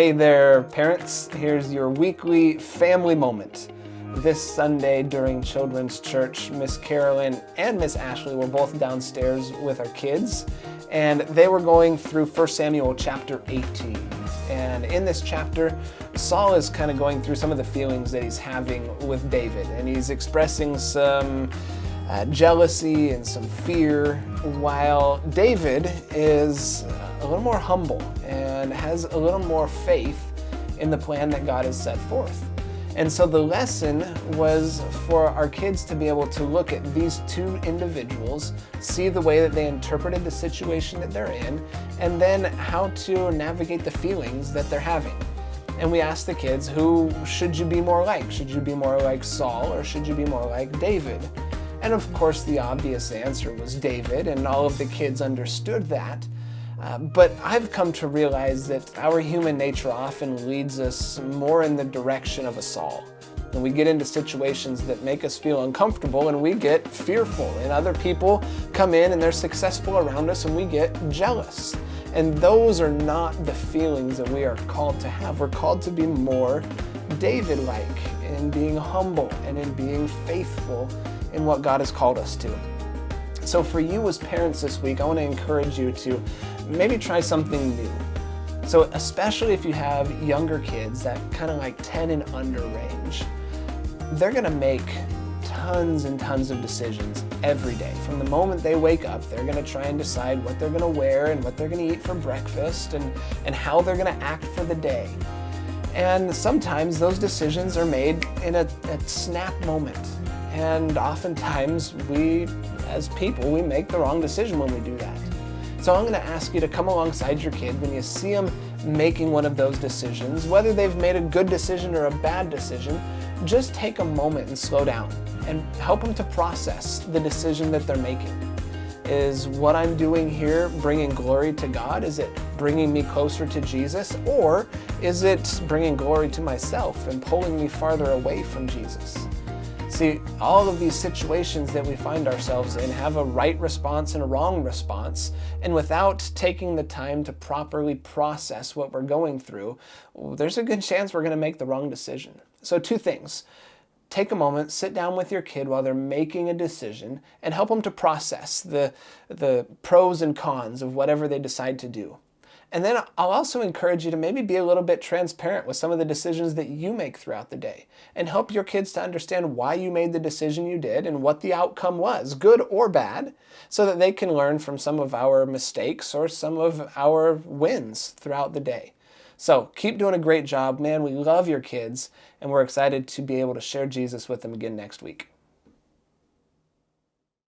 Hey there, parents. Here's your weekly family moment. This Sunday during Children's Church, Miss Carolyn and Miss Ashley were both downstairs with our kids, and they were going through 1 Samuel chapter 18. And in this chapter, Saul is kind of going through some of the feelings that he's having with David, and he's expressing some jealousy and some fear, while David is a little more humble and has a little more faith in the plan that God has set forth. And so the lesson was for our kids to be able to look at these two individuals, see the way that they interpreted the situation that they're in, and then how to navigate the feelings that they're having. And we asked the kids, who should you be more like? Should you be more like Saul, or should you be more like David? And of course the obvious answer was David, and all of the kids understood that. But I've come to realize that our human nature often leads us more in the direction of a Saul. And we get into situations that make us feel uncomfortable, and we get fearful. And other people come in and they're successful around us, and we get jealous. And those are not the feelings that we are called to have. We're called to be more David-like in being humble and in being faithful in what God has called us to. So for you as parents this week, I want to encourage you to maybe try something new. So especially if you have younger kids, that kind of like 10 and under range, they're going to make tons and tons of decisions every day. From the moment they wake up, they're going to try and decide what they're going to wear and what they're going to eat for breakfast and how they're going to act for the day. And sometimes those decisions are made in a snap moment. And oftentimes we, as people, we make the wrong decision when we do that. So I'm going to ask you to come alongside your kid when you see them making one of those decisions, whether they've made a good decision or a bad decision. Just take a moment and slow down and help them to process the decision that they're making. Is what I'm doing here bringing glory to God? Is it bringing me closer to Jesus? Or is it bringing glory to myself and pulling me farther away from Jesus? See, all of these situations that we find ourselves in have a right response and a wrong response, and without taking the time to properly process what we're going through, there's a good chance we're going to make the wrong decision. So 2 things. Take a moment, sit down with your kid while they're making a decision, and help them to process the pros and cons of whatever they decide to do. And then I'll also encourage you to maybe be a little bit transparent with some of the decisions that you make throughout the day, and help your kids to understand why you made the decision you did and what the outcome was, good or bad, so that they can learn from some of our mistakes or some of our wins throughout the day. So keep doing a great job, man. We love your kids, and we're excited to be able to share Jesus with them again next week.